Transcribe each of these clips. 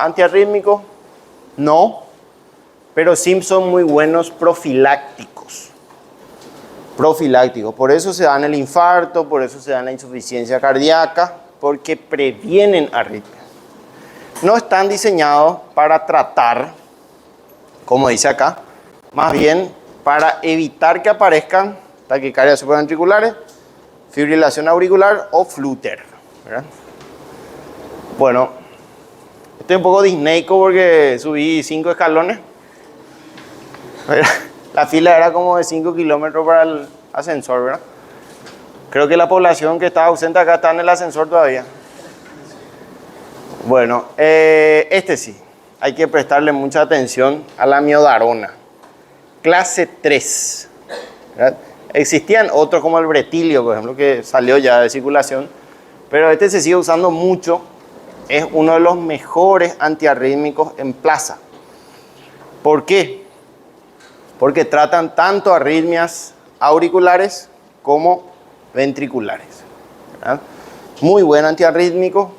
antiarrítmicos? No, pero sí son muy buenos profilácticos. Por eso se dan el infarto, por eso se dan la insuficiencia cardíaca, porque previenen arritmias. No están diseñados para tratar, como dice acá, más bien para evitar que aparezcan taquicardias supraventriculares, fibrilación auricular o flúter, ¿verdad? Bueno, estoy un poco disneico porque subí 5 escalones. La fila era como de 5 kilómetros para el ascensor, ¿verdad? Creo que la población que está ausente acá está en el ascensor todavía. Bueno, este sí, hay que prestarle mucha atención a la miodarona. Clase 3, ¿verdad? Existían otros como el bretilio, por ejemplo, que salió ya de circulación, pero este se sigue usando mucho. Es uno de los mejores antiarrítmicos en plaza. ¿Por qué? Porque tratan tanto arritmias auriculares como ventriculares, ¿verdad? Muy buen antiarrítmico,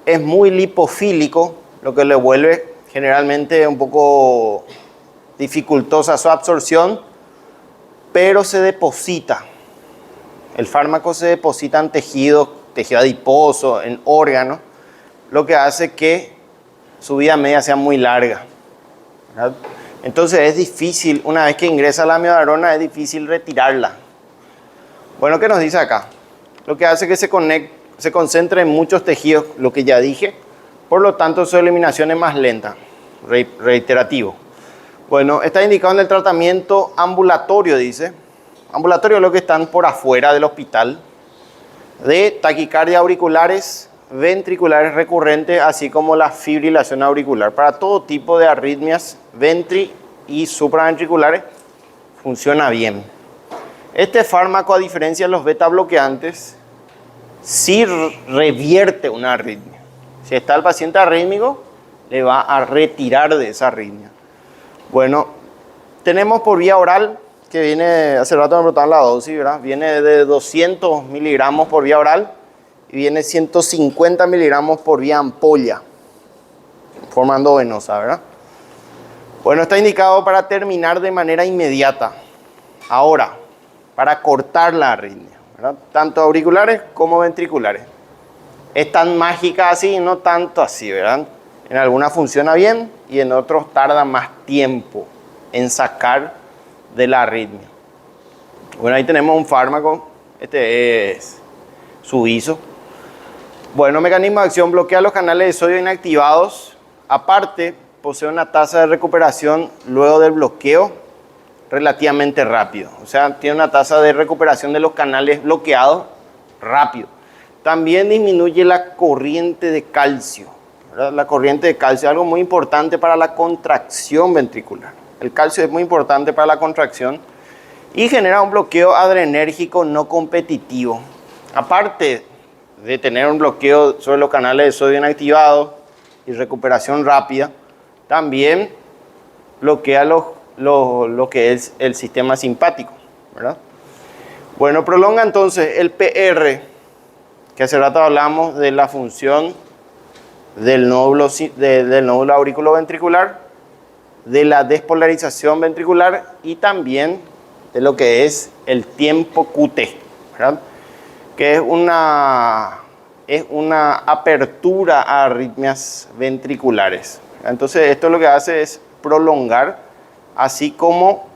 es muy lipofílico, lo que le vuelve generalmente un poco dificultosa su absorción, pero se deposita. El fármaco se deposita en tejido adiposo, en órganos, lo que hace que su vida media sea muy larga, ¿verdad? Entonces es difícil, una vez que ingresa la miodarona, es difícil retirarla. Bueno, ¿qué nos dice acá? Lo que hace que se concentre en muchos tejidos, lo que ya dije, por lo tanto su eliminación es más lenta, reiterativo. Bueno, está indicado en el tratamiento ambulatorio, dice. Ambulatorio es lo que están por afuera del hospital, de taquicardia auriculares, ventriculares recurrentes, así como la fibrilación auricular. Para todo tipo de arritmias ventri y supraventriculares funciona bien. Este fármaco, a diferencia de los beta bloqueantes, sí revierte una arritmia. Si está el paciente arrítmico, le va a retirar de esa arritmia. Bueno, tenemos por vía oral, que viene, hace rato me preguntaban la dosis, ¿verdad? Viene de 200 miligramos por vía oral y viene 150 miligramos por vía ampolla, formando venosa, ¿verdad? Bueno, está indicado para terminar de manera inmediata. Ahora, para cortar la arritmia, ¿verdad? Tanto auriculares como ventriculares. Es tan mágica así, no tanto así, ¿verdad? En algunas funciona bien y en otros tarda más tiempo en sacar de la arritmia. Bueno, ahí tenemos un fármaco, este es suizo. Bueno, mecanismo de acción: bloquea los canales de sodio inactivados. Aparte, posee una tasa de recuperación luego del bloqueo relativamente rápido. O sea, tiene una tasa de recuperación de los canales bloqueados rápido. También disminuye la corriente de calcio, ¿verdad? La corriente de calcio es algo muy importante para la contracción ventricular. El calcio es muy importante para la contracción y genera un bloqueo adrenérgico no competitivo. Aparte de tener un bloqueo sobre los canales de sodio inactivados y recuperación rápida, también bloquea lo que es el sistema simpático, ¿verdad? Bueno, prolonga entonces el PR, que hace rato hablamos de la función del nódulo auriculoventricular, de la despolarización ventricular y también de lo que es el tiempo QT, ¿verdad? Que es una apertura a arritmias ventriculares. Entonces esto lo que hace es prolongar, así como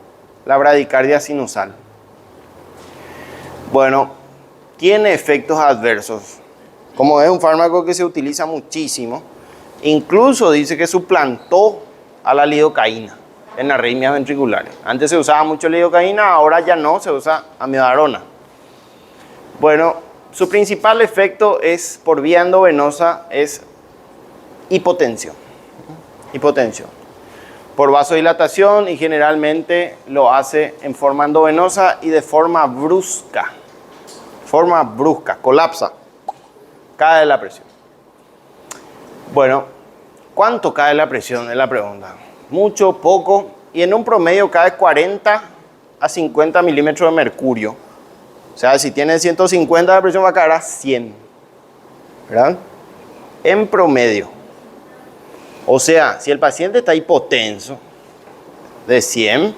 la bradicardia sinusal. Bueno, tiene efectos adversos. Como es un fármaco que se utiliza muchísimo, incluso dice que suplantó a la lidocaína en arritmias ventriculares. Antes se usaba mucho lidocaína, ahora ya no, se usa amiodarona. Bueno, su principal efecto es por vía endovenosa, es hipotensión. Hipotensión. Por vasodilatación y generalmente lo hace en forma endovenosa y de forma brusca. Forma brusca, colapsa. Cae la presión. Bueno, ¿cuánto cae la presión? Es la pregunta. Mucho, poco, y en un promedio cae 40 a 50 milímetros de mercurio. O sea, si tiene 150 de presión va a caer a 100, ¿verdad? En promedio. O sea, si el paciente está hipotenso, de 100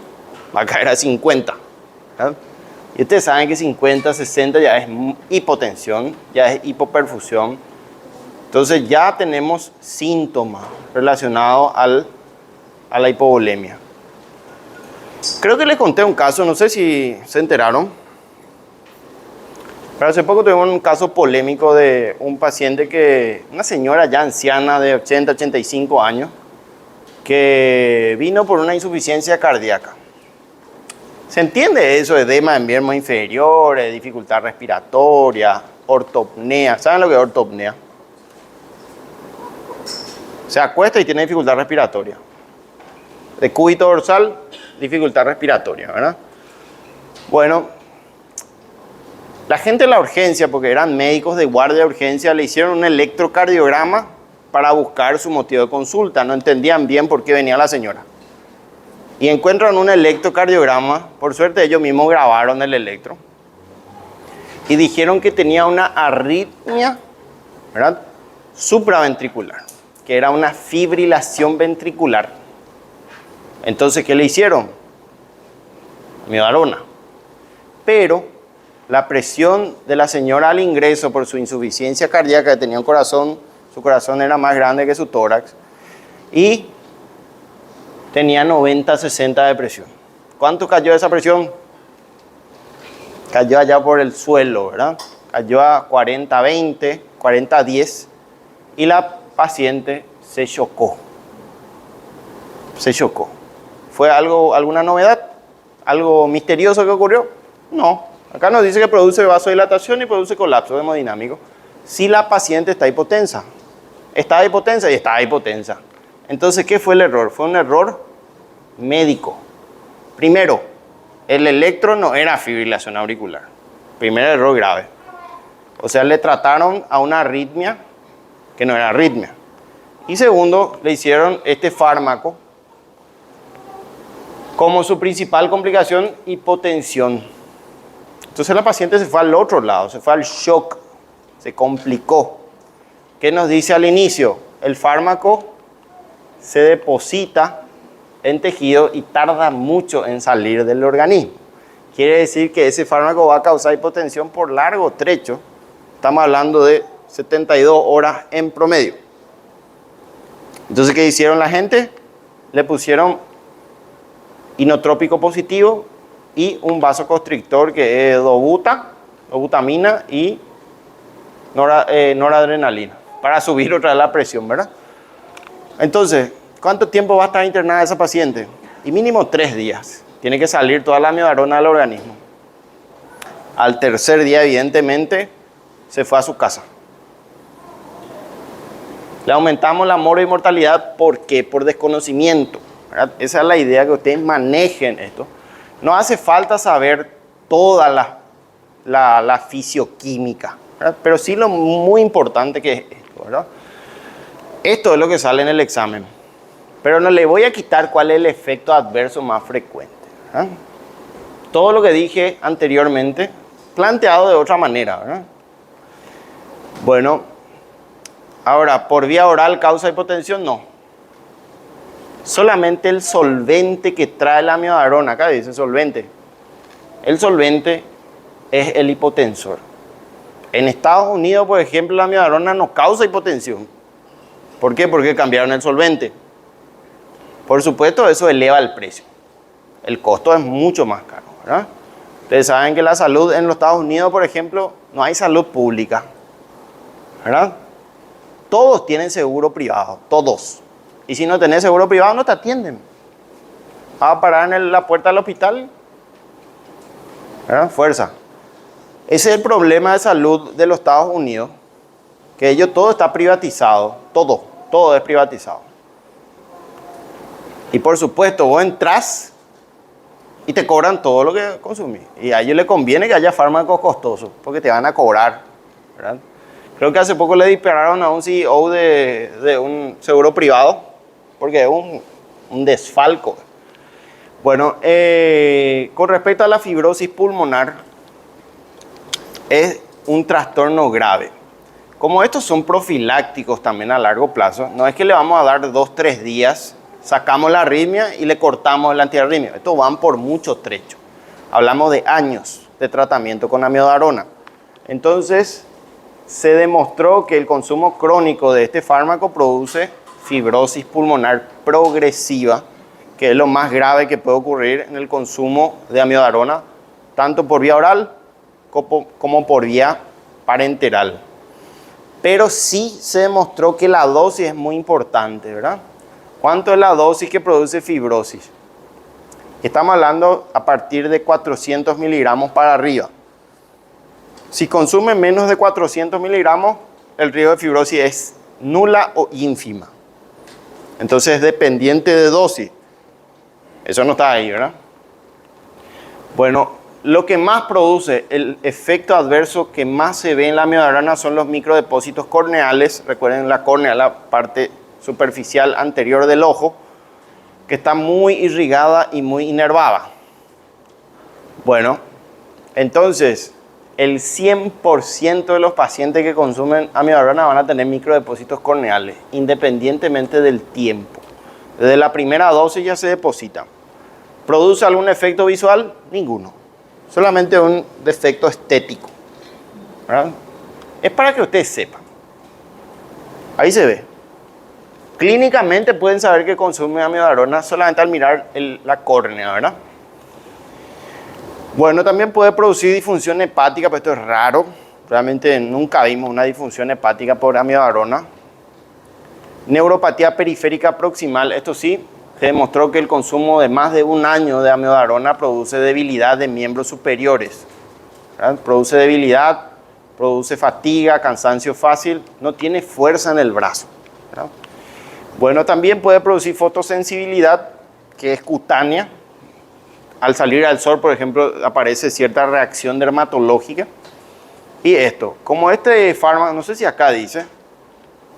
va a caer a 50. ¿Verdad? Y ustedes saben que 50, 60 ya es hipotensión, ya es hipoperfusión. Entonces ya tenemos síntomas relacionados a la hipovolemia. Creo que les conté un caso, no sé si se enteraron, pero hace poco tuvimos un caso polémico de un paciente una señora ya anciana de 80, 85 años, que vino por una insuficiencia cardíaca. ¿Se entiende eso? Edema en miembros inferiores, dificultad respiratoria, ortopnea. ¿Saben lo que es ortopnea? Se acuesta y tiene dificultad respiratoria. Decúbito dorsal, dificultad respiratoria, ¿verdad? Bueno, la gente en la urgencia, porque eran médicos de guardia de urgencia, le hicieron un electrocardiograma para buscar su motivo de consulta. No entendían bien por qué venía la señora. Y encuentran un electrocardiograma. Por suerte ellos mismos grabaron el electro. Y dijeron que tenía una arritmia, ¿verdad?, supraventricular, que era una fibrilación ventricular. Entonces, ¿qué le hicieron? Amiodarona. Pero la presión de la señora al ingreso por su insuficiencia cardíaca, que tenía un corazón, su corazón era más grande que su tórax, y tenía 90-60 de presión. ¿Cuánto cayó esa presión? Cayó allá por el suelo, ¿verdad? Cayó a 40-20, 40-10, y la paciente se chocó. Se chocó. ¿Fue alguna novedad? ¿Algo misterioso que ocurrió? No. Acá nos dice que produce vasodilatación y produce colapso hemodinámico. Si la paciente está hipotensa. Estaba hipotensa y estaba hipotensa. Entonces, ¿qué fue el error? Fue un error médico. Primero, el electro no era fibrilación auricular. Primer error grave. O sea, le trataron a una arritmia que no era arritmia. Y segundo, le hicieron este fármaco como su principal complicación, hipotensión. Entonces la paciente se fue al otro lado, se fue al shock, se complicó. ¿Qué nos dice al inicio? El fármaco se deposita en tejido y tarda mucho en salir del organismo. Quiere decir que ese fármaco va a causar hipotensión por largo trecho. Estamos hablando de 72 horas en promedio. Entonces, ¿qué hicieron la gente? Le pusieron inotrópico positivo y un vasoconstrictor que es dobutamina y noradrenalina para subir otra vez la presión, ¿verdad? Entonces, ¿cuánto tiempo va a estar internada esa paciente? Y mínimo 3 días. Tiene que salir toda la amiodarona del organismo. Al tercer día, evidentemente, se fue a su casa. Le aumentamos la mortalidad. ¿Por qué? Por desconocimiento, ¿verdad? Esa es la idea, que ustedes manejen esto. No hace falta saber toda la fisioquímica, ¿verdad? Pero sí lo muy importante que es esto, ¿verdad? Esto es lo que sale en el examen. Pero no le voy a quitar cuál es el efecto adverso más frecuente, ¿verdad? Todo lo que dije anteriormente, planteado de otra manera, ¿verdad? Bueno, ahora, ¿por vía oral causa hipotensión? No. Solamente el solvente que trae la amiodarona, acá dice solvente. El solvente es el hipotensor. En Estados Unidos, por ejemplo, la amiodarona no causa hipotensión. ¿Por qué? Porque cambiaron el solvente. Por supuesto, eso eleva el precio. El costo es mucho más caro, ¿verdad? Ustedes saben que la salud en los Estados Unidos, por ejemplo, no hay salud pública, ¿verdad? Todos tienen seguro privado, todos. Y si no tenés seguro privado, no te atienden. Vas a parar en la puerta del hospital, ¿verdad? Fuerza. Ese es el problema de salud de los Estados Unidos, que ellos todo está privatizado, todo es privatizado. Y por supuesto, vos entras y te cobran todo lo que consumís. Y a ellos les conviene que haya fármacos costosos, porque te van a cobrar, ¿verdad? Creo que hace poco le dispararon a un CEO de un seguro privado, porque es un desfalco. Bueno, con respecto a la fibrosis pulmonar, es un trastorno grave. Como estos son profilácticos también a largo plazo, no es que le vamos a dar 2-3 días, sacamos la arritmia y le cortamos el antiarritmia. Estos van por mucho trecho. Hablamos de años de tratamiento con amiodarona. Entonces, se demostró que el consumo crónico de este fármaco produce fibrosis pulmonar progresiva, que es lo más grave que puede ocurrir en el consumo de amiodarona, tanto por vía oral como por vía parenteral. Pero sí se demostró que la dosis es muy importante, ¿verdad? ¿Cuánto es la dosis que produce fibrosis? Estamos hablando a partir de 400 miligramos para arriba. Si consume menos de 400 miligramos, el riesgo de fibrosis es nula o ínfima. Entonces es dependiente de dosis. Eso no está ahí, ¿verdad? Bueno, lo que más produce el efecto adverso que más se ve en la amiodarona son los microdepósitos corneales. Recuerden, la córnea, la parte superficial anterior del ojo, que está muy irrigada y muy inervada. Bueno, entonces, el 100% de los pacientes que consumen amiodarona van a tener microdepósitos corneales, independientemente del tiempo. Desde la primera dosis ya se deposita. ¿Produce algún efecto visual? Ninguno. Solamente un defecto estético, ¿verdad? Es para que ustedes sepan. Ahí se ve. Clínicamente pueden saber que consumen amiodarona solamente al mirar la córnea, ¿verdad? Bueno, también puede producir disfunción hepática, pero esto es raro. Realmente nunca vimos una disfunción hepática por amiodarona. Neuropatía periférica proximal, esto sí, se demostró que el consumo de más de un año de amiodarona produce debilidad de miembros superiores, ¿verdad? Produce debilidad, produce fatiga, cansancio fácil, no tiene fuerza en el brazo, ¿verdad? Bueno, también puede producir fotosensibilidad, que es cutánea. Al salir al sol, por ejemplo, aparece cierta reacción dermatológica. Y esto, como este fármaco, no sé si acá dice,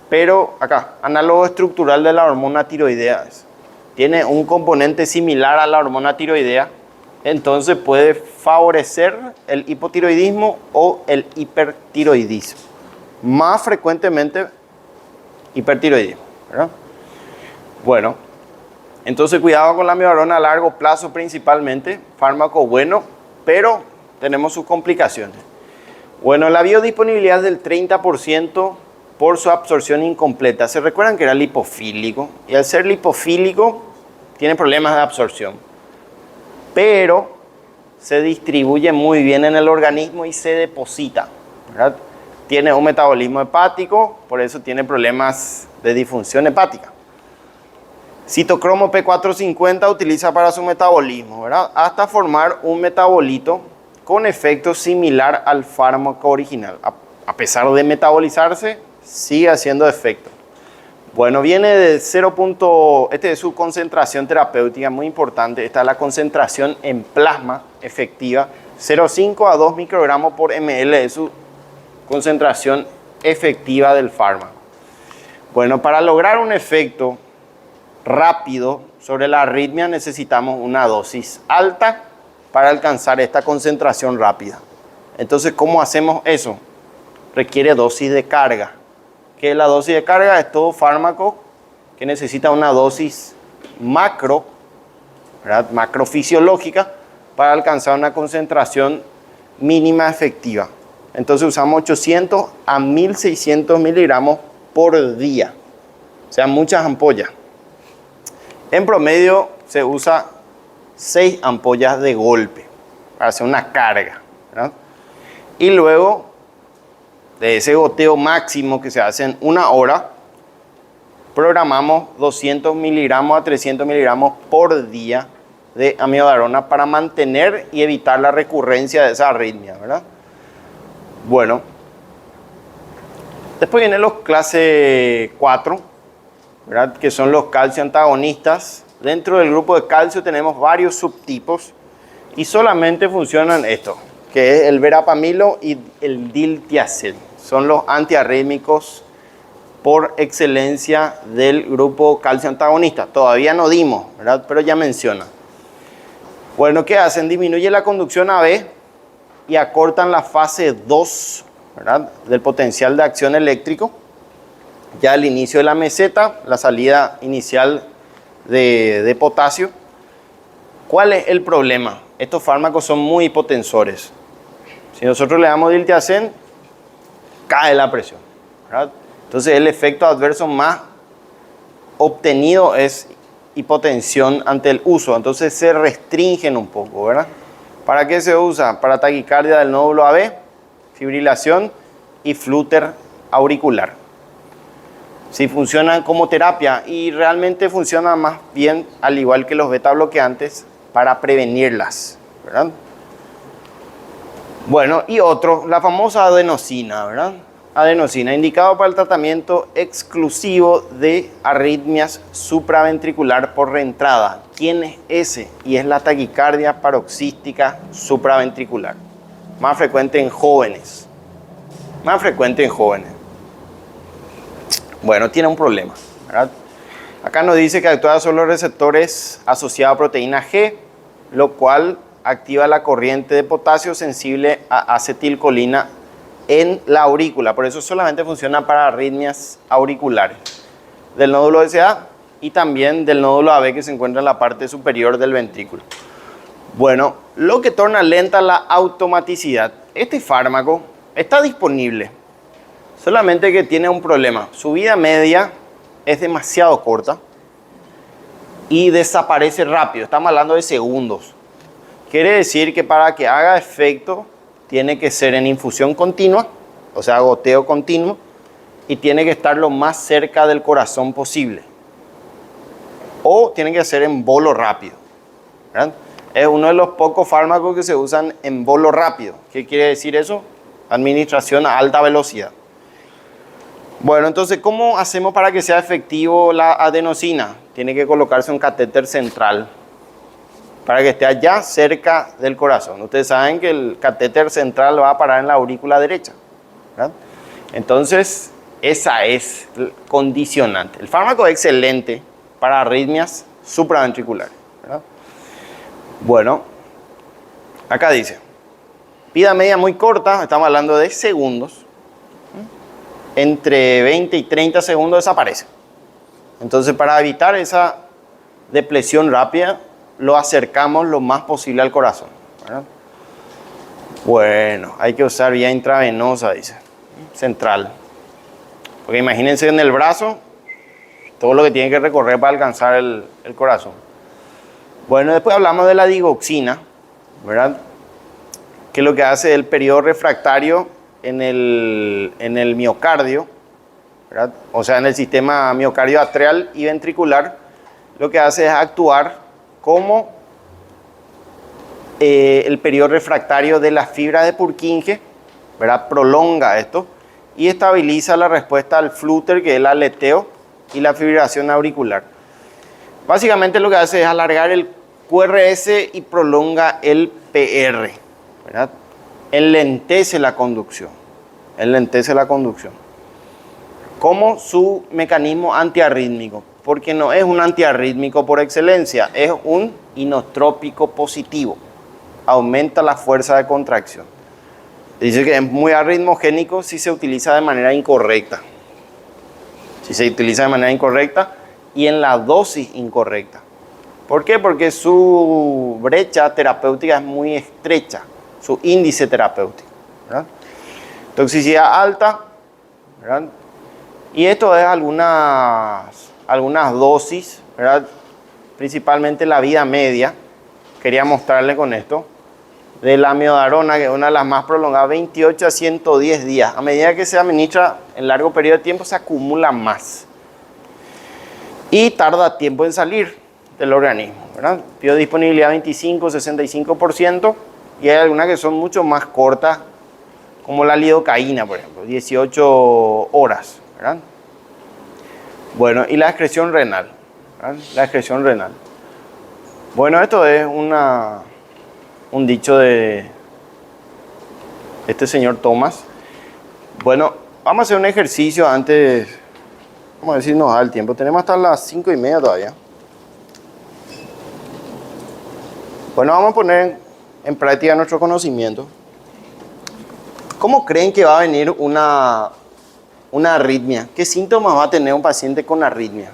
pero acá, análogo estructural de la hormona tiroidea. Tiene un componente similar a la hormona tiroidea, entonces puede favorecer el hipotiroidismo o el hipertiroidismo. Más frecuentemente, hipertiroidismo, ¿verdad? Bueno, entonces cuidado con la amiodarona a largo plazo principalmente, fármaco bueno, pero tenemos sus complicaciones. Bueno, la biodisponibilidad es del 30% por su absorción incompleta. ¿Se recuerdan que era lipofílico? Y al ser lipofílico tiene problemas de absorción. Pero se distribuye muy bien en el organismo y se deposita, ¿verdad? Tiene un metabolismo hepático, por eso tiene problemas de disfunción hepática. Citocromo P450 utiliza para su metabolismo, ¿verdad? Hasta formar un metabolito con efecto similar al fármaco original. A pesar de metabolizarse, sigue haciendo efecto. Bueno, viene de 0. Este es su concentración terapéutica, muy importante. Esta es la concentración en plasma efectiva. 0,5 a 2 microgramos por ml es su concentración efectiva del fármaco. Bueno, para lograr un efecto rápido sobre la arritmia necesitamos una dosis alta para alcanzar esta concentración rápida. Entonces, ¿cómo hacemos eso? Requiere dosis de carga. ¿Qué es la dosis de carga? Es todo fármaco que necesita una dosis macro, ¿verdad? Macrofisiológica, para alcanzar una concentración mínima efectiva. Entonces usamos 800 a 1600 miligramos por día. O sea, muchas ampollas. En promedio se usa 6 ampollas de golpe para hacer una carga, ¿verdad? Y luego de ese goteo máximo que se hace en 1 hora, programamos 200 miligramos a 300 miligramos por día de amiodarona para mantener y evitar la recurrencia de esa arritmia, ¿verdad? Bueno, después vienen los clase 4, ¿verdad? Que son los calcio antagonistas. Dentro del grupo de calcio tenemos varios subtipos y solamente funcionan estos, que es el verapamilo y el diltiazem. Son los antiarrítmicos por excelencia del grupo calcio antagonista. Todavía no dimos, ¿verdad? Pero ya menciona. Bueno, ¿qué hacen? Disminuye la conducción AB y acortan la fase 2 ¿verdad?, del potencial de acción eléctrico. Ya al inicio de la meseta, la salida inicial de potasio. ¿Cuál es el problema? Estos fármacos son muy hipotensores. Si nosotros le damos diltiazem, cae la presión, ¿verdad? Entonces el efecto adverso más obtenido es hipotensión ante el uso. Entonces se restringen un poco, ¿verdad? ¿Para qué se usa? Para taquicardia del nódulo AB, fibrilación y flúter auricular. Si funcionan como terapia, y realmente funcionan más bien, al igual que los beta bloqueantes, para prevenirlas, ¿verdad? Bueno, y otro, la famosa adenosina, ¿verdad? Adenosina, indicado para el tratamiento exclusivo de arritmias supraventricular por reentrada. ¿Quién es ese? Y es la taquicardia paroxística supraventricular. Más frecuente en jóvenes. Más frecuente en jóvenes. Bueno, tiene un problema, ¿verdad? Acá nos dice que actúa sobre los receptores asociados a proteína G, lo cual activa la corriente de potasio sensible a acetilcolina en la aurícula. Por eso solamente funciona para arritmias auriculares del nódulo SA y también del nódulo AB, que se encuentra en la parte superior del ventrículo. Bueno, lo que torna lenta la automaticidad. Este fármaco está disponible, solamente que tiene un problema. Su vida media es demasiado corta y desaparece rápido. Estamos hablando de segundos. Quiere decir que para que haga efecto tiene que ser en infusión continua, o sea, goteo continuo, y tiene que estar lo más cerca del corazón posible. O tiene que ser en bolo rápido, ¿verdad? Es uno de los pocos fármacos que se usan en bolo rápido. ¿Qué quiere decir eso? Administración a alta velocidad. Bueno, entonces, ¿cómo hacemos para que sea efectivo la adenosina? Tiene que colocarse un catéter central para que esté allá cerca del corazón. Ustedes saben que el catéter central va a parar en la aurícula derecha, ¿verdad? Entonces, esa es el condicionante. El fármaco es excelente para arritmias supraventriculares, ¿verdad? Bueno, acá dice, vida media muy corta, estamos hablando de segundos. Entre 20 y 30 segundos desaparece. Entonces, para evitar esa depresión rápida, lo acercamos lo más posible al corazón, ¿verdad? Bueno, hay que usar vía intravenosa, dice, central. Porque imagínense en el brazo, todo lo que tiene que recorrer para alcanzar el corazón. Bueno, después hablamos de la digoxina, ¿verdad? Que lo que hace el periodo refractario en el miocardio, ¿verdad? O sea, en el sistema miocardio atrial y ventricular, lo que hace es actuar como el periodo refractario de la fibra de Purkinje, ¿verdad? Prolonga esto y estabiliza la respuesta al flúter, que es el aleteo y la fibrilación auricular. Básicamente lo que hace es alargar el QRS y prolonga el PR, ¿verdad? Enlentece la conducción. Enlentece la conducción. Como su mecanismo antiarrítmico, porque no es un antiarrítmico por excelencia, es un inotrópico positivo. Aumenta la fuerza de contracción. Dice que es muy arritmogénico si se utiliza de manera incorrecta. Si se utiliza de manera incorrecta y en la dosis incorrecta. ¿Por qué? Porque su brecha terapéutica es muy estrecha, su índice terapéutico, ¿verdad? Toxicidad alta, ¿verdad? Y esto es algunas dosis, ¿verdad? Principalmente la vida media. Quería mostrarle con esto. De la amiodarona, que es una de las más prolongadas, 28 a 110 días. A medida que se administra en largo periodo de tiempo, se acumula más. Y tarda tiempo en salir del organismo, ¿verdad? Biodisponibilidad 25-65%. Y hay algunas que son mucho más cortas, como la lidocaína, por ejemplo, 18 horas, ¿verdad? Bueno, y la excreción renal, ¿verdad? La excreción renal. Bueno, esto es un dicho de este señor Thomas. Bueno, vamos a hacer un ejercicio antes. Vamos a ver si nos da el tiempo. Tenemos hasta las 5:30 todavía. Bueno, vamos a poner en práctica nuestro conocimiento. ¿Cómo creen que va a venir una arritmia? ¿Qué síntomas va a tener un paciente con arritmia?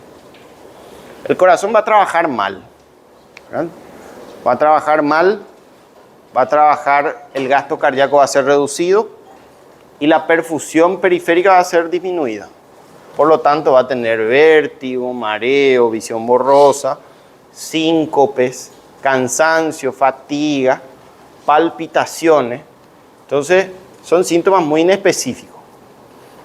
El corazón va a trabajar mal, ¿verdad? Va a trabajar mal, va a trabajar, el gasto cardíaco va a ser reducido y la perfusión periférica va a ser disminuida. Por lo tanto, va a tener vértigo, mareo, visión borrosa, síncopes, cansancio, fatiga, palpitaciones. Entonces, son síntomas muy inespecíficos.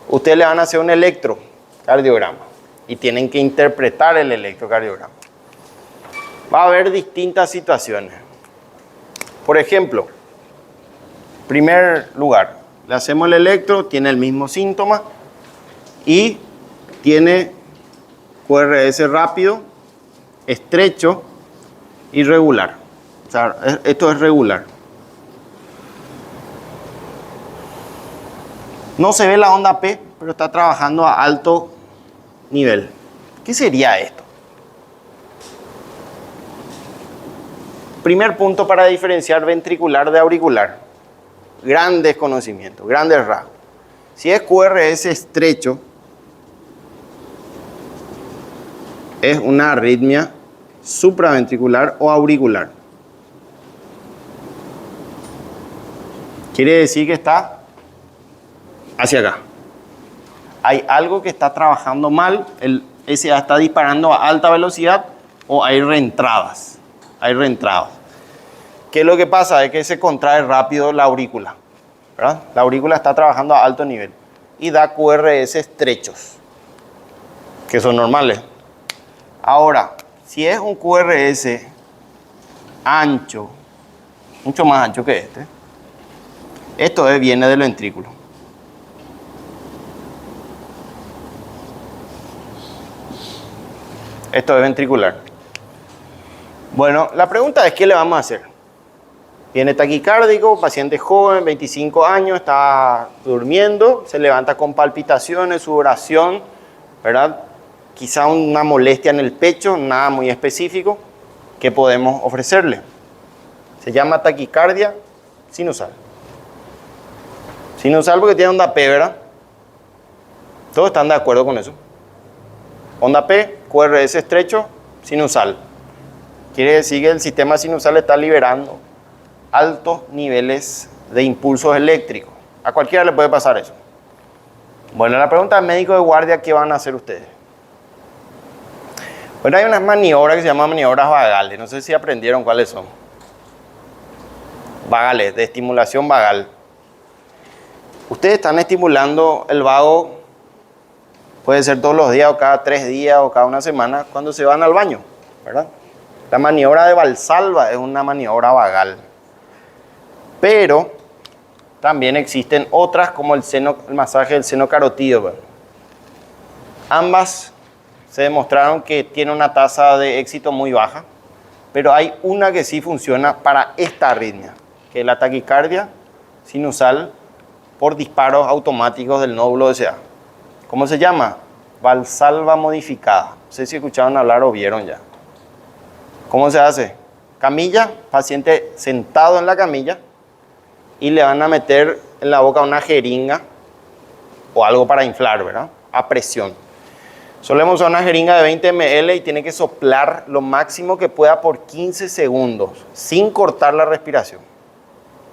Ustedes le van a hacer un electrocardiograma y tienen que interpretar el electrocardiograma. Va a haber distintas situaciones. Por ejemplo, primer lugar, le hacemos el electro, tiene el mismo síntoma y tiene QRS rápido, estrecho y regular. O sea, esto es regular. No se ve la onda P, pero está trabajando a alto nivel. ¿Qué sería esto? Primer punto para diferenciar ventricular de auricular. Grandes conocimientos, grandes rasgos. Si es QRS estrecho, es una arritmia supraventricular o auricular. Quiere decir que está hacia acá. Hay algo que está trabajando mal, el SA está disparando a alta velocidad o hay reentradas. Hay reentradas. ¿Qué es lo que pasa? Es que se contrae rápido la aurícula, ¿verdad? La aurícula está trabajando a alto nivel y da QRS estrechos, que son normales. Ahora, si es un QRS ancho, mucho más ancho que este, esto viene del ventrículo. Esto es ventricular. Bueno, la pregunta es, ¿qué le vamos a hacer? Viene taquicárdico, paciente joven, 25 años, está durmiendo, se levanta con palpitaciones, sudoración, ¿verdad? Quizá una molestia en el pecho, nada muy específico. ¿Qué podemos ofrecerle? Se llama taquicardia sinusal. Sinusal porque tiene onda P, ¿verdad? ¿Todos están de acuerdo con eso? Onda P, QRS estrecho, sinusal. Quiere decir que el sistema sinusal está liberando altos niveles de impulsos eléctricos. A cualquiera le puede pasar eso. Bueno, la pregunta del médico de guardia, ¿qué van a hacer ustedes? Bueno, hay unas maniobras que se llaman maniobras vagales. No sé si aprendieron cuáles son. Vagales, de estimulación vagal. Ustedes están estimulando el vago, puede ser todos los días o cada 3 días o cada una semana, cuando se van al baño, ¿verdad? La maniobra de Valsalva es una maniobra vagal. Pero también existen otras como el masaje del seno carotídeo, ¿verdad? Ambas se demostraron que tiene una tasa de éxito muy baja, pero hay una que sí funciona para esta arritmia, que es la taquicardia sinusal por disparos automáticos del nódulo SA. ¿Cómo se llama? Valsalva modificada. No sé si escucharon hablar o vieron ya. ¿Cómo se hace? Camilla, paciente sentado en la camilla y le van a meter en la boca una jeringa o algo para inflar, ¿verdad? A presión. Solemos usar una jeringa de 20 ml y tiene que soplar lo máximo que pueda por 15 segundos sin cortar la respiración.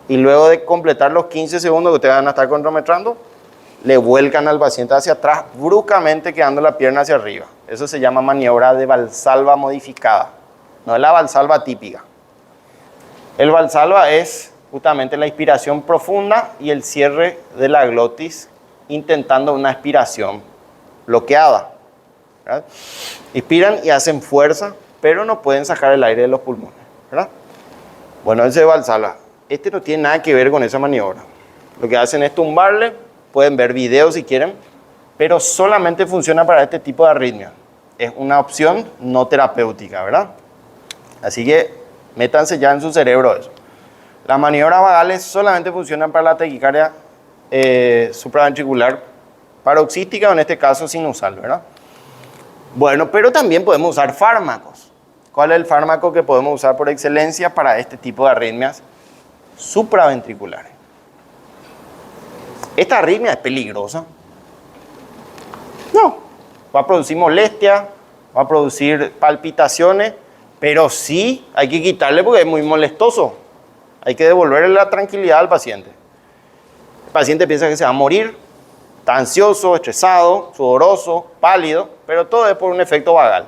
Y luego de completar los 15 segundos que ustedes van a estar cronometrando, le vuelcan al paciente hacia atrás, bruscamente quedando la pierna hacia arriba. Eso se llama maniobra de Valsalva modificada, no es la Valsalva típica. El Valsalva es justamente la inspiración profunda y el cierre de la glotis intentando una expiración bloqueada, ¿verdad? Inspiran y hacen fuerza, pero no pueden sacar el aire de los pulmones, ¿verdad? Bueno, ese es Valsalva. Este no tiene nada que ver con esa maniobra. Lo que hacen es tumbarle, pueden ver videos si quieren, pero solamente funciona para este tipo de arritmia. Es una opción no terapéutica, ¿verdad? Así que métanse ya en su cerebro eso. Las maniobras vagales solamente funcionan para la taquicardia supraventricular paroxística, o en este caso sinusal, ¿verdad? Bueno, pero también podemos usar fármacos. ¿Cuál es el fármaco que podemos usar por excelencia para este tipo de arritmias supraventriculares? ¿Esta arritmia es peligrosa? No. Va a producir molestia, va a producir palpitaciones, pero sí hay que quitarle porque es muy molestoso. Hay que devolverle la tranquilidad al paciente. El paciente piensa que se va a morir, está ansioso, estresado, sudoroso, pálido, pero todo es por un efecto vagal.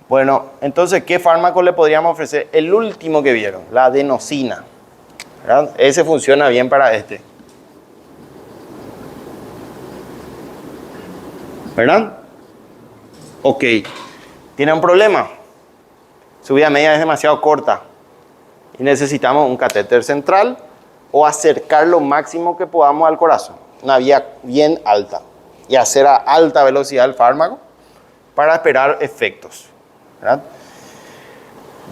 Bueno, entonces, ¿qué fármaco le podríamos ofrecer? El último que vieron, la adenosina, ¿verdad? Ese funciona bien para este. ¿Verdad? Ok. ¿Tiene un problema? Su vía media es demasiado corta y necesitamos un catéter central o acercar lo máximo que podamos al corazón. Una vía bien alta y hacer a alta velocidad el fármaco para esperar efectos, ¿verdad?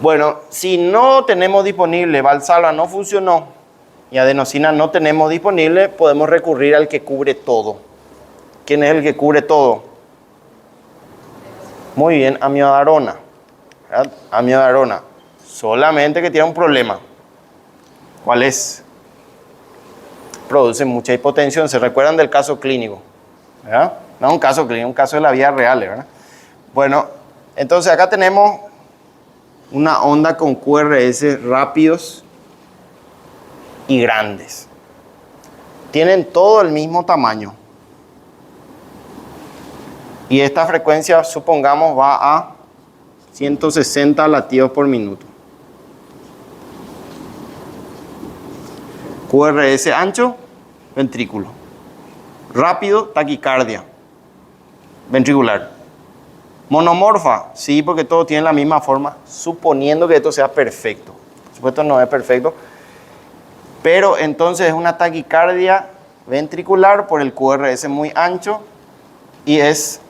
Bueno, si no tenemos disponible, Valsalva no funcionó y adenosina no tenemos disponible, podemos recurrir al que cubre todo. ¿Quién es el que cubre todo? Muy bien, amiodarona, ¿verdad? Amiodarona, solamente que tiene un problema. ¿Cuál es? Produce mucha hipotensión. ¿Se recuerdan del caso clínico? ¿Verdad? No un caso clínico, un caso de la vida real, ¿verdad? Bueno, entonces acá tenemos una onda con QRS rápidos y grandes. Tienen todo el mismo tamaño. Y esta frecuencia, supongamos, va a 160 latidos por minuto. QRS ancho, ventrículo. Rápido, taquicardia, ventricular. Monomorfa, sí, porque todo tiene la misma forma, suponiendo que esto sea perfecto. Por supuesto no es perfecto, pero entonces es una taquicardia ventricular por el QRS muy ancho y es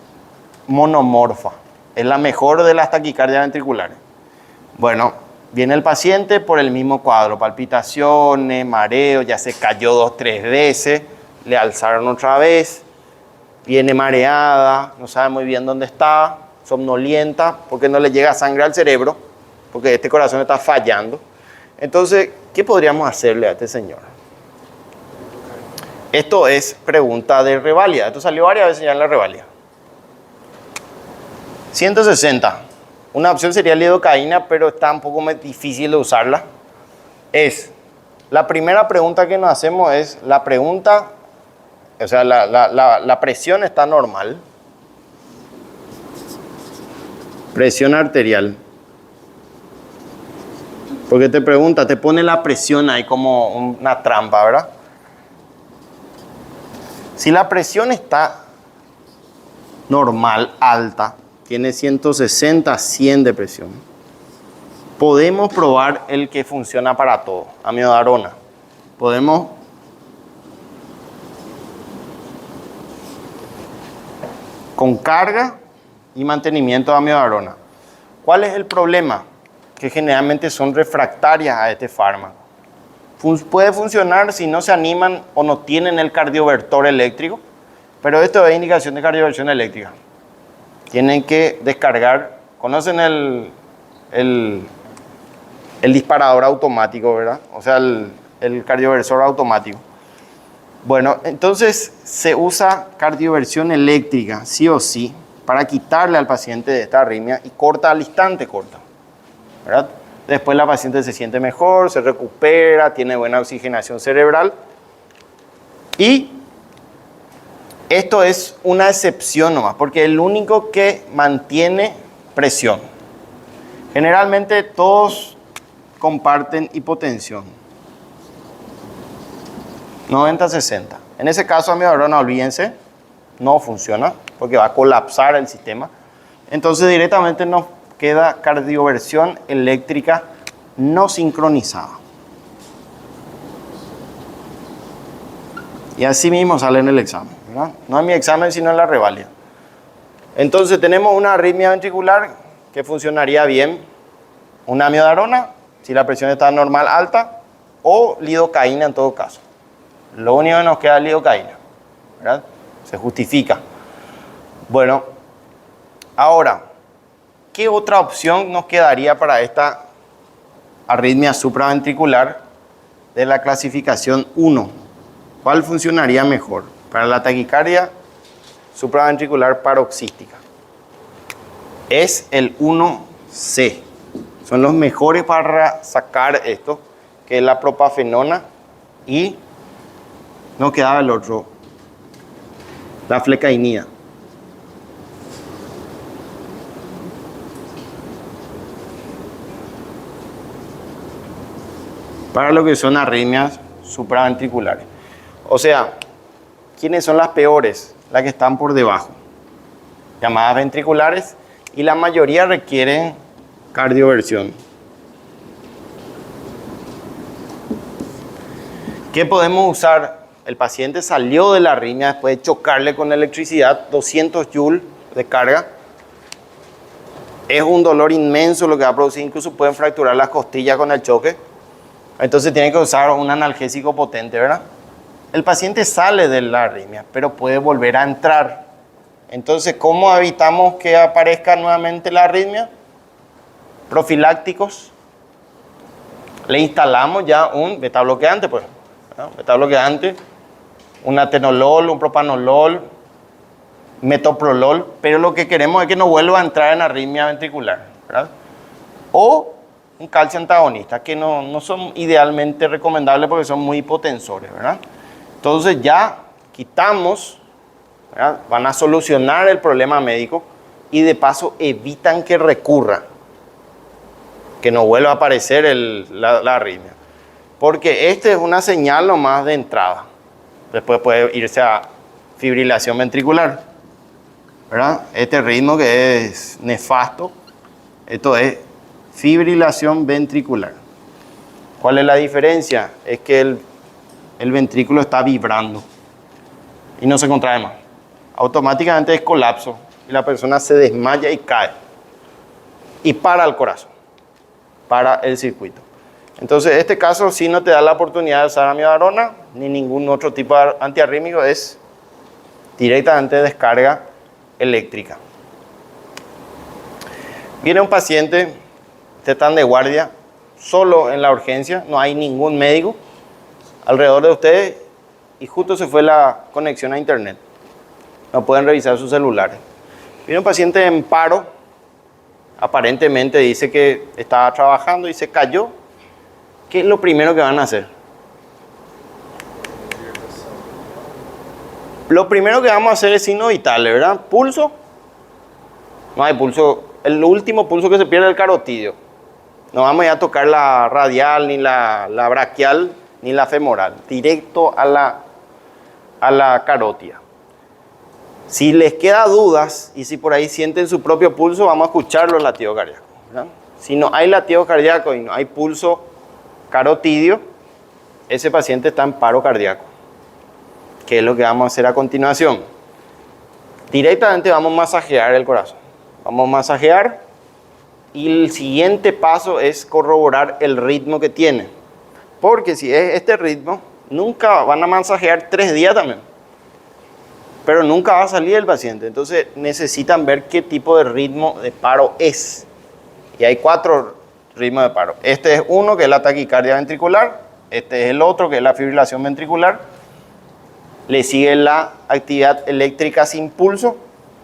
monomorfa. Es la mejor de las taquicardias ventriculares. Bueno, viene el paciente por el mismo cuadro, palpitaciones, mareo, ya se cayó 2 o 3 veces, le alzaron otra vez, viene mareada, no sabe muy bien dónde está, somnolienta, porque no le llega sangre al cerebro, porque este corazón está fallando. Entonces, ¿qué podríamos hacerle a este señor? Esto es pregunta de Revalia. Esto salió varias veces ya en la Revalia. 160. Una opción sería lidocaína, pero está un poco más difícil de usarla. La primera pregunta que nos hacemos es, la presión está normal. Presión arterial. Porque te pregunta, te pone la presión ahí como una trampa, ¿verdad? Si la presión está normal, alta, tiene 160, 100 de presión, podemos probar el que funciona para todo, amiodarona. Podemos con carga y mantenimiento de amiodarona. ¿Cuál es el problema? Que generalmente son refractarias a este fármaco. Puede funcionar si no se animan o no tienen el cardiovertor eléctrico, pero esto es indicación de cardioversión eléctrica. Tienen que descargar, conocen el disparador automático, ¿verdad? O sea, el cardioversor automático. Bueno, entonces se usa cardioversión eléctrica, sí o sí, para quitarle al paciente de esta arritmia y corta al instante, ¿verdad? Después la paciente se siente mejor, se recupera, tiene buena oxigenación cerebral. Y esto es una excepción nomás, porque es el único que mantiene presión. Generalmente todos comparten hipotensión. 90-60. En ese caso, amiodarona, olvídense, no funciona, porque va a colapsar el sistema. Entonces directamente nos queda cardioversión eléctrica no sincronizada. Y así mismo sale en el examen, ¿verdad? No en mi examen, sino en la Revalia. Entonces tenemos una arritmia ventricular que funcionaría bien. Una amiodarona, si la presión está normal alta, o lidocaína en todo caso. Lo único que nos queda es lidocaína, ¿verdad? Se justifica. Bueno, ahora, ¿qué otra opción nos quedaría para esta arritmia supraventricular de la clasificación 1? ¿Cuál funcionaría mejor? Para la taquicardia supraventricular paroxística. Es el 1C. Son los mejores para sacar esto, que es la propafenona, y no quedaba el otro, la flecainida. Para lo que son arritmias supraventriculares. O sea, ¿quiénes son las peores? Las que están por debajo, llamadas ventriculares, y la mayoría requieren cardioversión. ¿Qué podemos usar? El paciente salió de la arritmia después de chocarle con electricidad, 200 joules de carga. Es un dolor inmenso lo que va a producir, incluso pueden fracturar las costillas con el choque. Entonces tienen que usar un analgésico potente, ¿verdad? El paciente sale de la arritmia, pero puede volver a entrar. Entonces, ¿cómo evitamos que aparezca nuevamente la arritmia? Profilácticos. Le instalamos ya un beta bloqueante, pues. ¿No? Beta bloqueante, un atenolol, un propanolol, metoprolol, pero lo que queremos es que no vuelva a entrar en arritmia ventricular, ¿verdad? O un calcio antagonista, que no son idealmente recomendables porque son muy hipotensores, ¿verdad? Entonces ya quitamos, ¿verdad? Van a solucionar el problema médico y de paso evitan que recurra, que no vuelva a aparecer la arritmia. Porque este es una señal nomás de entrada. Después puede irse a fibrilación ventricular, ¿verdad? Este ritmo que es nefasto, esto es fibrilación ventricular. ¿Cuál es la diferencia? Es que el ventrículo está vibrando y no se contrae más. Automáticamente es colapso y la persona se desmaya y cae. Y para el corazón, para el circuito. Entonces, este caso sí no te da la oportunidad de usar amiodarona ni ningún otro tipo de antiarrítmico, es directamente descarga eléctrica. Viene un paciente, están de guardia, solo en la urgencia, no hay ningún médico alrededor de ustedes y justo se fue la conexión a internet. No pueden revisar sus celulares. Viene un paciente en paro, aparentemente dice que estaba trabajando y se cayó. ¿Qué es lo primero que van a hacer? Lo primero que vamos a hacer es signos vitales, ¿verdad? Pulso. No hay pulso. El último pulso que se pierde es el carotidio. No vamos a tocar la radial, ni la braquial, ni la femoral. Directo a la carótida. Si les queda dudas y si por ahí sienten su propio pulso, vamos a escuchar los latidos cardíacos, ¿verdad? Si no hay latido cardíaco y no hay pulso carotidio, ese paciente está en paro cardíaco. ¿Qué es lo que vamos a hacer a continuación? Directamente vamos a masajear el corazón. Vamos a masajear y el siguiente paso es corroborar el ritmo que tiene. Porque si es este ritmo, nunca van a masajear 3 días también. Pero nunca va a salir el paciente. Entonces necesitan ver qué tipo de ritmo de paro es. Y hay 4 ritmos de paro. Este es uno, que es la taquicardia ventricular. Este es el otro, que es la fibrilación ventricular. Le sigue la actividad eléctrica sin pulso.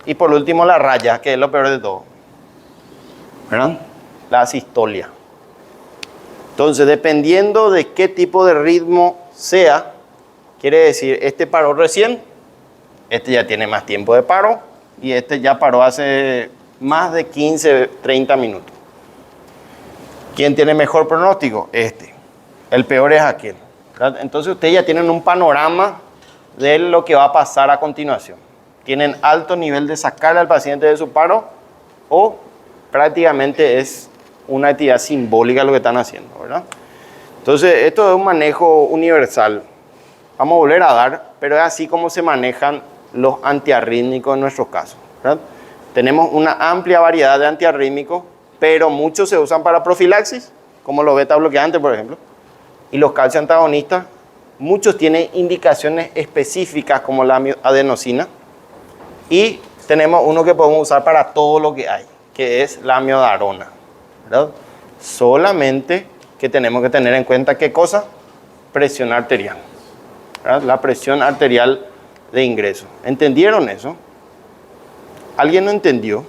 Y por último la raya, que es lo peor de todo, ¿verdad? La sistolia. Entonces, dependiendo de qué tipo de ritmo sea, quiere decir, este paró recién, este ya tiene más tiempo de paro y este ya paró hace más de 15, 30 minutos. ¿Quién tiene mejor pronóstico? Este. El peor es aquel, ¿verdad? Entonces ustedes ya tienen un panorama de lo que va a pasar a continuación. Tienen alto nivel de sacar al paciente de su paro o prácticamente es una actividad simbólica lo que están haciendo, ¿verdad? Entonces esto es un manejo universal. Vamos a volver a dar, pero es así como se manejan los antiarrítmicos en nuestros casos, ¿verdad? Tenemos una amplia variedad de antiarrítmicos, pero muchos se usan para profilaxis, como los beta bloqueantes, por ejemplo, y los calcio antagonistas. Muchos tienen indicaciones específicas, como la adenosina, y tenemos uno que podemos usar para todo lo que hay, que es la amiodarona, ¿verdad? Solamente que tenemos que tener en cuenta, ¿qué cosa? Presión arterial. ¿verdad? La presión arterial de ingreso. ¿Entendieron eso? ¿Alguien no entendió?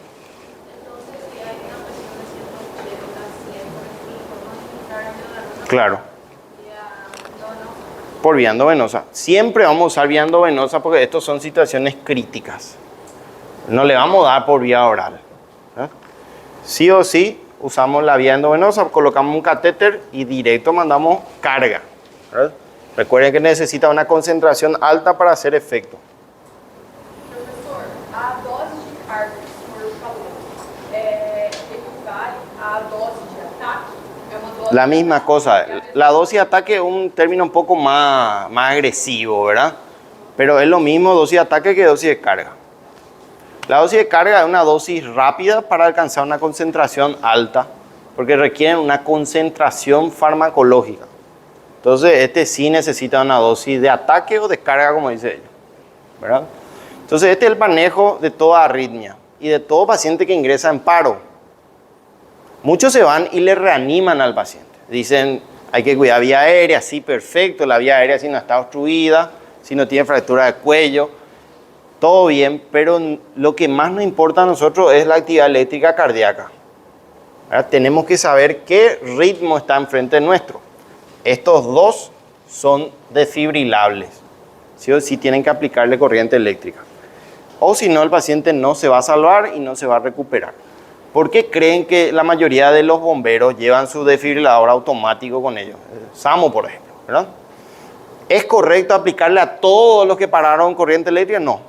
Claro. Por vía endovenosa. Siempre vamos a usar vía endovenosa porque estas son situaciones críticas. No le vamos a dar por vía oral, ¿verdad? Sí o sí usamos la vía endovenosa, colocamos un catéter y directo mandamos carga, ¿verdad? Recuerden que necesita una concentración alta para hacer efecto. Professor, a dose de carga que o senhor falou equivale à dose de ataque? É uma dose La misma cosa. La dosis de ataque es un término un poco más agresivo, ¿verdad? Pero es lo mismo dosis de ataque que dosis de carga. La dosis de carga es una dosis rápida para alcanzar una concentración alta, porque requieren una concentración farmacológica. Entonces, este sí necesita una dosis de ataque o de carga, como dice ella, ¿verdad? Entonces, este es el manejo de toda arritmia y de todo paciente que ingresa en paro. Muchos se van y le reaniman al paciente. Dicen, hay que cuidar vía aérea, sí, perfecto, la vía aérea si no está obstruida, si no tiene fractura de cuello, todo bien, pero lo que más nos importa a nosotros es la actividad eléctrica cardíaca. ¿Verdad? Tenemos que saber qué ritmo está enfrente nuestro. Estos dos son desfibrilables. Sí o sí tienen que aplicarle corriente eléctrica. O si no, el paciente no se va a salvar y no se va a recuperar. ¿Por qué creen que la mayoría de los bomberos llevan su desfibrilador automático con ellos? SAMU, por ejemplo, ¿verdad? ¿Es correcto aplicarle a todos los que pararon corriente eléctrica? No.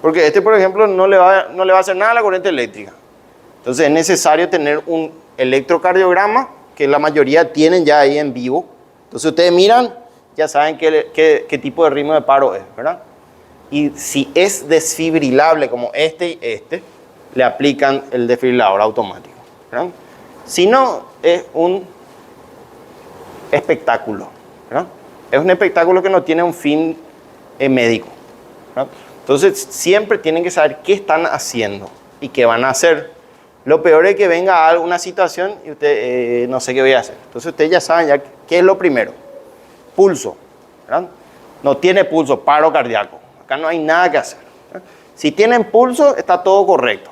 Porque este, por ejemplo, no le va a hacer nada a la corriente eléctrica. Entonces es necesario tener un electrocardiograma, que la mayoría tienen ya ahí en vivo. Entonces ustedes miran, ya saben qué tipo de ritmo de paro es, ¿verdad? Y si es desfibrilable como este y este, le aplican el desfibrilador automático, ¿verdad? Si no, es un espectáculo, ¿verdad? Es un espectáculo que no tiene un fin médico, ¿verdad? Entonces siempre tienen que saber qué están haciendo y qué van a hacer. Lo peor es que venga alguna situación y usted no sé qué voy a hacer. Entonces ustedes ya saben ya qué es lo primero. Pulso, ¿verdad? No tiene pulso, paro cardíaco. Acá no hay nada que hacer, ¿verdad? Si tienen pulso, está todo correcto.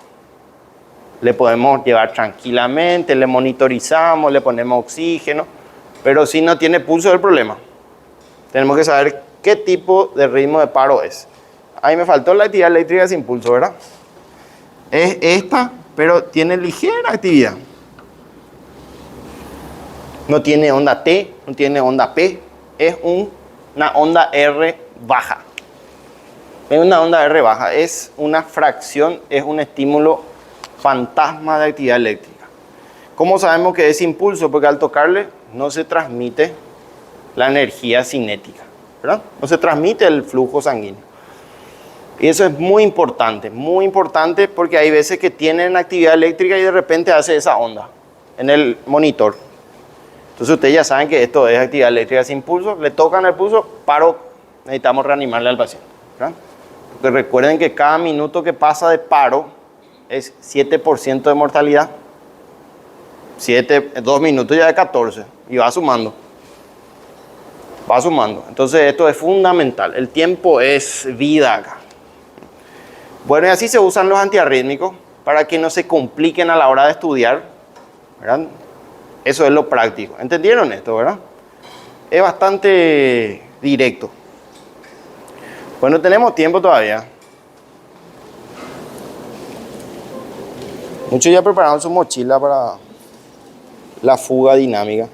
Le podemos llevar tranquilamente, le monitorizamos, le ponemos oxígeno. Pero si no tiene pulso es el problema. Tenemos que saber qué tipo de ritmo de paro es. Ahí me faltó la actividad eléctrica sin pulso, ¿verdad? Es esta, pero tiene ligera actividad. No tiene onda T, no tiene onda P. Es una onda R baja. Es una onda R baja. Es una fracción, es un estímulo fantasma de actividad eléctrica. ¿Cómo sabemos que es impulso? Porque al tocarle no se transmite la energía cinética, ¿verdad? No se transmite el flujo sanguíneo. Y eso es muy importante porque hay veces que tienen actividad eléctrica y de repente hace esa onda en el monitor. Entonces ustedes ya saben que esto es actividad eléctrica sin pulso, le tocan el pulso, paro, necesitamos reanimarle al paciente, ¿verdad? Porque recuerden que cada minuto que pasa de paro es 7% de mortalidad. 2 minutos ya de 14 y va sumando. Va sumando. Entonces esto es fundamental. El tiempo es vida acá. Bueno, y así se usan los antiarrítmicos para que no se compliquen a la hora de estudiar, ¿verdad? Eso es lo práctico. ¿Entendieron esto, verdad? Es bastante directo. Bueno, tenemos tiempo todavía. Muchos ya prepararon su mochila para la fuga dinámica.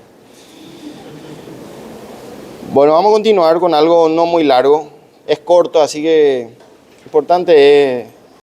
Bueno, vamos a continuar con algo no muy largo. Es corto, así que lo importante es